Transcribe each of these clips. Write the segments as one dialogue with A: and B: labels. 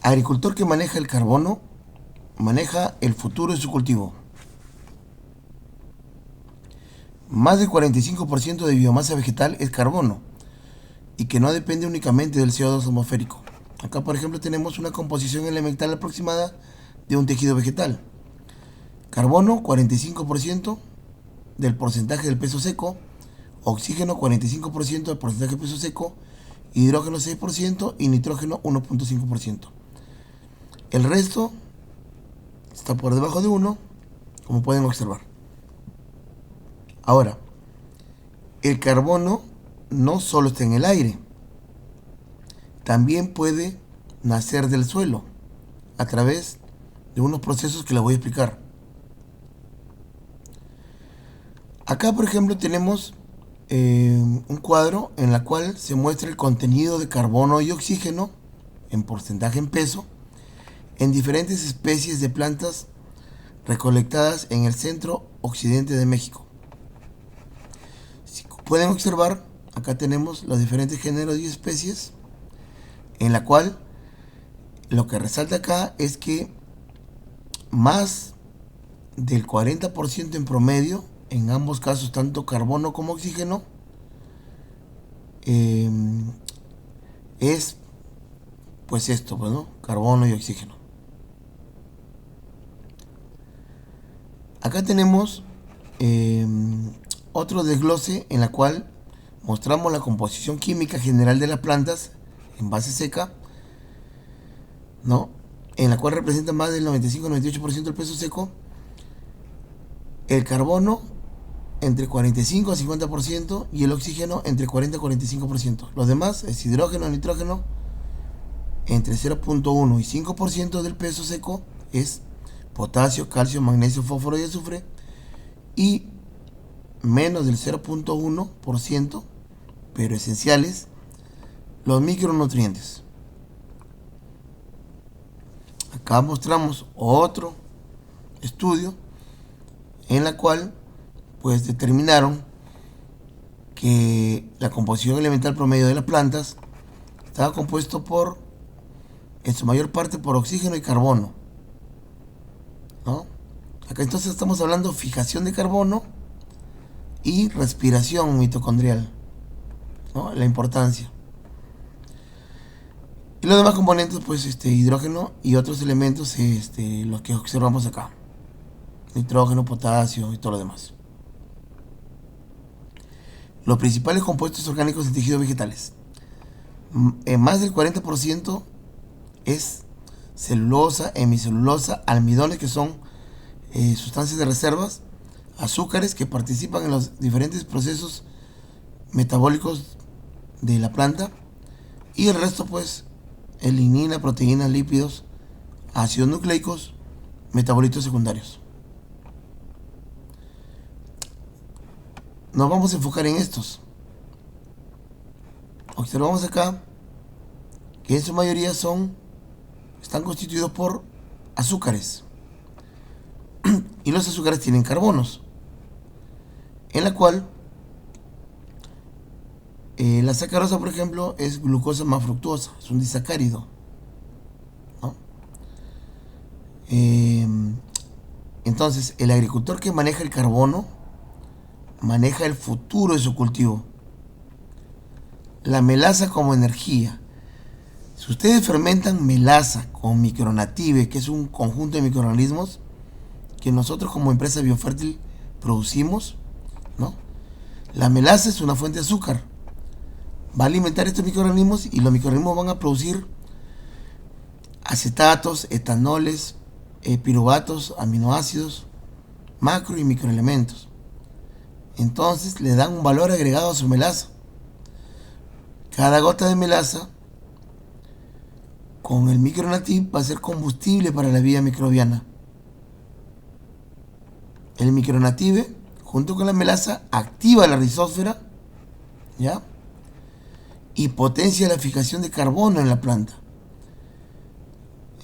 A: Agricultor que maneja el carbono maneja el futuro de su cultivo. Más del 45% de biomasa vegetal es carbono y que no depende únicamente del CO2 atmosférico. Acá, por ejemplo, tenemos una composición elemental aproximada de un tejido vegetal. Carbono, 45% del porcentaje del peso seco. Oxígeno, 45% del porcentaje del peso seco. Hidrógeno, 6% y nitrógeno, 1.5%. El resto está por debajo de 1, como pueden observar. Ahora, el carbono no solo está en el aire, también puede nacer del suelo a través de unos procesos que les voy a explicar. Acá, por ejemplo, tenemos un cuadro en el cual se muestra el contenido de carbono y oxígeno en porcentaje en peso en diferentes especies de plantas recolectadas en el centro occidente de México. Si pueden observar, acá tenemos los diferentes géneros y especies, en la cual lo que resalta acá es que más del 40% en promedio, en ambos casos, tanto carbono como oxígeno, es pues esto, bueno, carbono y oxígeno. Acá tenemos otro desglose en la cual mostramos la composición química general de las plantas en base seca, ¿no? En la cual representa más del 95-98% del peso seco. El carbono entre 45 a 50% y el oxígeno entre 40 a 45%. Los demás es hidrógeno, nitrógeno, entre 0.1 y 5% del peso seco es potasio, calcio, magnesio, fósforo y azufre, y menos del 0.1%, pero esenciales, los micronutrientes. Acá mostramos otro estudio en la cual pues determinaron que la composición elemental promedio de las plantas estaba compuesto por, en su mayor parte, por oxígeno y carbono, ¿no? Acá entonces estamos hablando de fijación de carbono y respiración mitocondrial, ¿no? La importancia. Y los demás componentes, pues hidrógeno y otros elementos, los que observamos acá. Nitrógeno, potasio y todo lo demás. Los principales compuestos orgánicos en tejidos vegetales. Más del 40% es celulosa, hemicelulosa, almidones, que son sustancias de reservas, azúcares que participan en los diferentes procesos metabólicos de la planta, y el resto pues es lignina, proteínas, lípidos, ácidos nucleicos, metabolitos secundarios. Nos vamos a enfocar en estos. Observamos acá que en su mayoría están constituidos por azúcares, y los azúcares tienen carbonos, en la cual la sacarosa, por ejemplo, es glucosa más fructuosa, es un disacárido, ¿no? Entonces, el agricultor que maneja el carbono maneja el futuro de su cultivo. La melaza como energía. Si ustedes fermentan melaza con Micronative, que es un conjunto de microorganismos que nosotros como empresa Biofértil producimos, ¿no? La melaza es una fuente de azúcar. Va a alimentar estos microorganismos y los microorganismos van a producir acetatos, etanoles, piruvatos, aminoácidos, macro y microelementos. Entonces le dan un valor agregado a su melaza. Cada gota de melaza con el Micronative va a ser combustible para la vida microbiana. El Micronative, junto con la melaza, activa la rizósfera, ¿ya? Y potencia la fijación de carbono en la planta.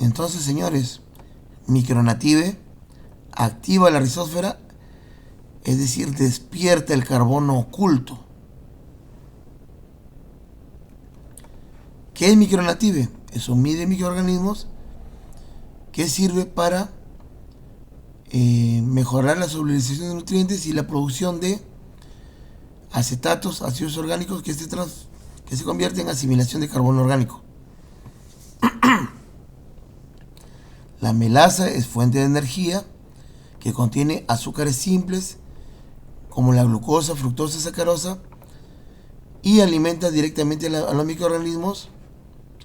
A: Entonces, señores, Micronative activa la rizósfera, es decir, despierta el carbono oculto. ¿Qué es Micronative? Es un mide microorganismos que sirve para mejorar la solubilización de nutrientes y la producción de acetatos, ácidos orgánicos que se convierten en asimilación de carbono orgánico. La melaza es fuente de energía que contiene azúcares simples como la glucosa, fructosa, sacarosa y alimenta directamente a los microorganismos,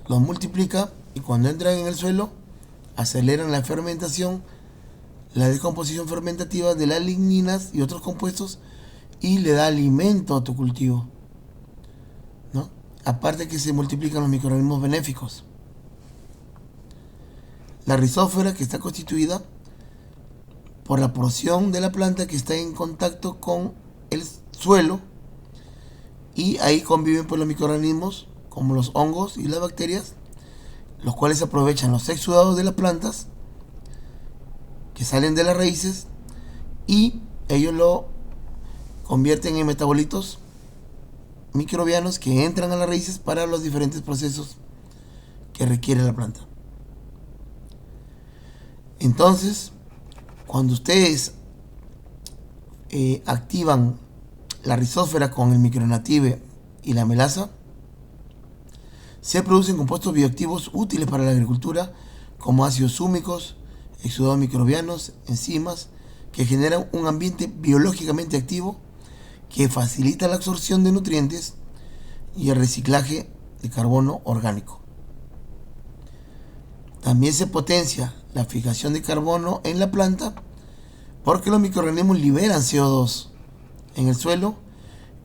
A: los multiplica y cuando entran en el suelo aceleran la fermentación, la descomposición fermentativa de las ligninas y otros compuestos y le da alimento a tu cultivo, ¿no? Aparte que se multiplican los microorganismos benéficos. La rizósfera, que está constituida por la porción de la planta que está en contacto con el suelo, y ahí conviven pues los microorganismos como los hongos y las bacterias, los cuales aprovechan los exudados de las plantas que salen de las raíces y ellos lo convierten en metabolitos microbianos que entran a las raíces para los diferentes procesos que requiere la planta. Entonces, cuando ustedes activan la rizósfera con el micronative y la melaza, se producen compuestos bioactivos útiles para la agricultura como ácidos húmicos, exudados microbianos, enzimas, que generan un ambiente biológicamente activo que facilita la absorción de nutrientes y el reciclaje de carbono orgánico. También se potencia la fijación de carbono en la planta porque los microorganismos liberan CO2 en el suelo,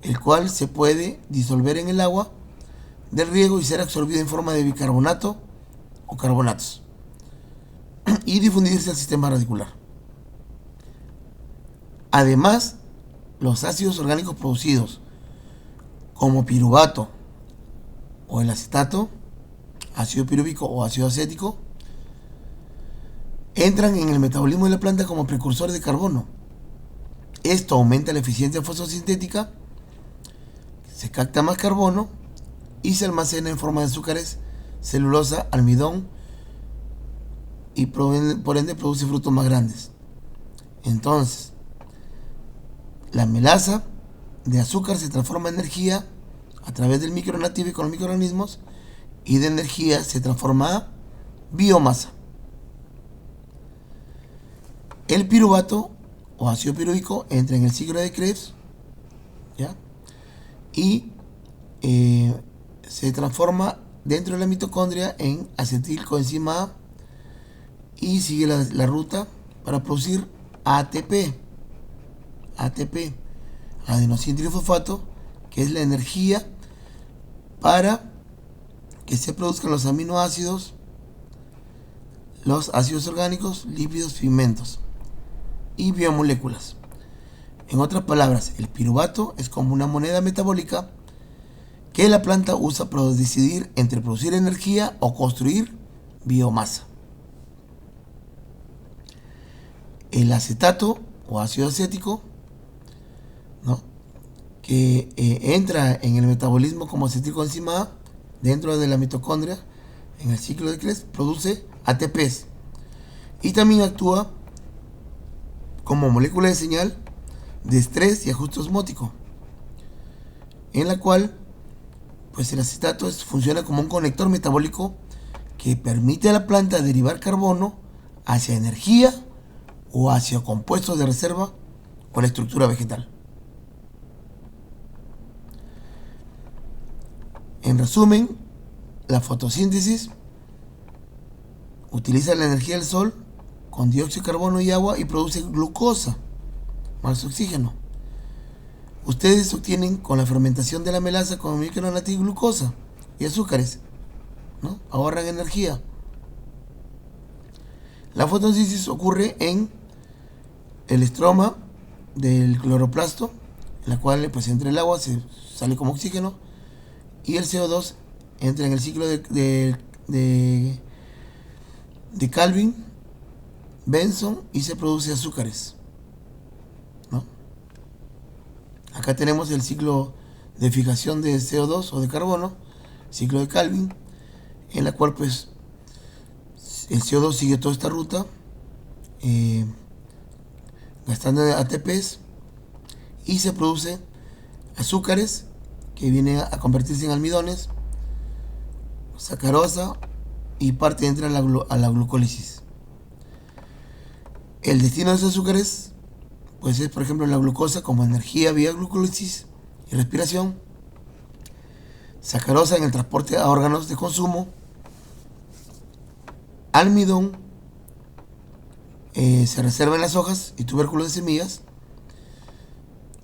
A: el cual se puede disolver en el agua del riego y ser absorbido en forma de bicarbonato o carbonatos y difundirse al sistema radicular. Además, los ácidos orgánicos producidos como piruvato o el acetato, ácido pirúvico o ácido acético, entran en el metabolismo de la planta como precursores de carbono. Esto aumenta la eficiencia fotosintética, se capta más carbono y se almacena en forma de azúcares, celulosa, almidón y por ende produce frutos más grandes. Entonces, la melaza de azúcar se transforma en energía a través del micronative con los microorganismos y de energía se transforma a biomasa. El piruvato o ácido pirúvico entra en el ciclo de Krebs, ¿ya? Y se transforma dentro de la mitocondria en acetilcoenzima A y sigue la ruta para producir ATP, adenosín trifosfato, que es la energía para que se produzcan los aminoácidos, los ácidos orgánicos, lípidos, pigmentos y biomoléculas. En otras palabras, el piruvato es como una moneda metabólica que la planta usa para decidir entre producir energía o construir biomasa. El acetato o ácido acético, ¿no?, que entra en el metabolismo como acetilcoenzima A dentro de la mitocondria en el ciclo de Krebs, produce ATPs y también actúa como molécula de señal de estrés y ajuste osmótico, en la cual pues el acetato funciona como un conector metabólico que permite a la planta derivar carbono hacia energía o hacia compuestos de reserva o la estructura vegetal. En resumen, la fotosíntesis utiliza la energía del sol con dióxido de carbono y agua y produce glucosa más oxígeno. Ustedes obtienen con la fermentación de la melaza con micronative glucosa y azúcares, ¿no? Ahorran energía. La fotosíntesis ocurre en el estroma del cloroplasto, en la cual pues entre el agua se sale como oxígeno y el CO2 entra en el ciclo de Calvin, Benson y se produce azúcares, ¿no? Acá tenemos el ciclo de fijación de CO2 o de carbono, ciclo de Calvin, en la cual pues El CO2 sigue toda esta ruta, eh, gastando ATPs, y se produce azúcares que vienen a convertirse en almidones, sacarosa, y parte entra a la glucólisis. El destino de esos azúcares pues es, por ejemplo, la glucosa como energía vía glucólisis y respiración, sacarosa en el transporte a órganos de consumo, almidón se reserva en las hojas y tubérculos de semillas,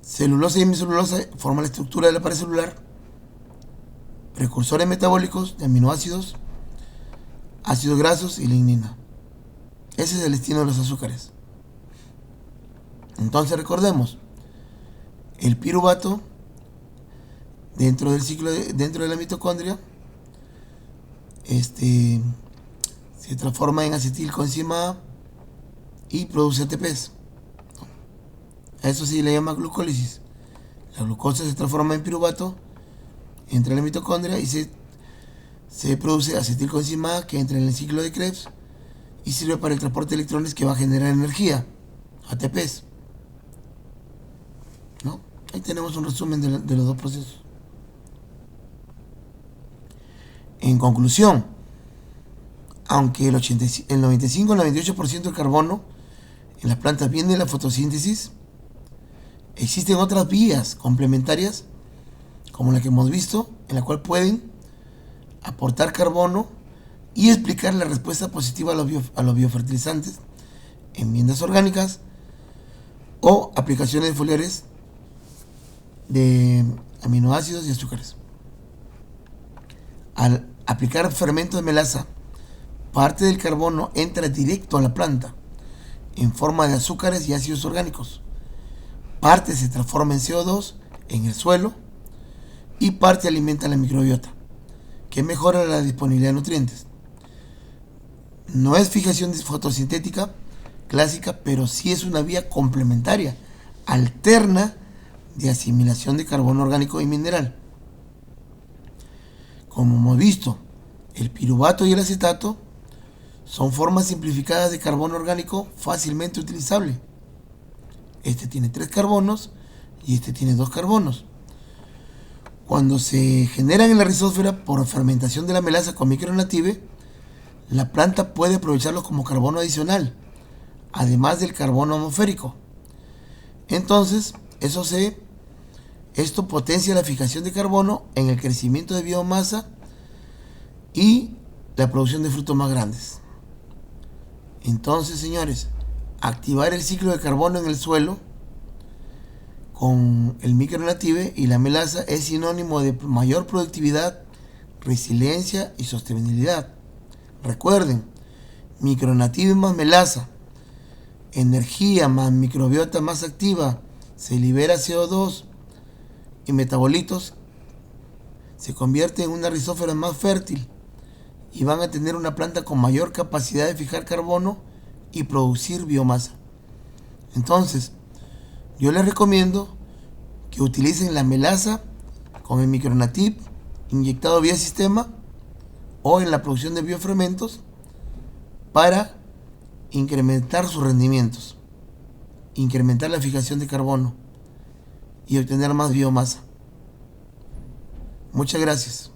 A: celulosa y hemicelulosa forman la estructura de la pared celular, precursores metabólicos de aminoácidos, ácidos grasos y lignina. Ese es el destino de los azúcares. Entonces recordemos, el piruvato dentro del ciclo dentro de la mitocondria se transforma en acetilcoenzima A y produce ATPs. A eso sí le llama glucólisis. La glucosa se transforma en piruvato, entra en la mitocondria y se produce acetilcoenzima A, que entra en el ciclo de Krebs y sirve para el transporte de electrones, que va a generar energía, ATPs. ¿No? Ahí tenemos un resumen de los dos procesos. En conclusión, aunque el 95-98% del carbono en las plantas viene de la fotosíntesis, existen otras vías complementarias, como la que hemos visto, en la cual pueden aportar carbono y explicar la respuesta positiva a los biofertilizantes, enmiendas orgánicas o aplicaciones foliares de aminoácidos y azúcares. Al aplicar fermento de melaza, parte del carbono entra directo a la planta en forma de azúcares y ácidos orgánicos. Parte se transforma en CO2 en el suelo y parte alimenta la microbiota, que mejora la disponibilidad de nutrientes. No es fijación fotosintética clásica, pero sí es una vía complementaria, alterna, de asimilación de carbono orgánico y mineral. Como hemos visto, el piruvato y el acetato son formas simplificadas de carbono orgánico fácilmente utilizable. Este tiene 3 carbonos y este tiene 2 carbonos. Cuando se generan en la rizósfera por fermentación de la melaza con Micronative, la planta puede aprovecharlos como carbono adicional, además del carbono atmosférico. Entonces, esto potencia la fijación de carbono en el crecimiento de biomasa y la producción de frutos más grandes. Entonces, señores, activar el ciclo de carbono en el suelo con el Micronative y la melaza es sinónimo de mayor productividad, resiliencia y sostenibilidad. Recuerden, Micronative más melaza, energía más microbiota más activa, se libera CO2 y metabolitos, se convierte en una rizósfera más fértil y van a tener una planta con mayor capacidad de fijar carbono y producir biomasa. Entonces, yo les recomiendo que utilicen la melaza con el Micronative inyectado vía sistema o en la producción de biofermentos para incrementar sus rendimientos, incrementar la fijación de carbono y obtener más biomasa. Muchas gracias.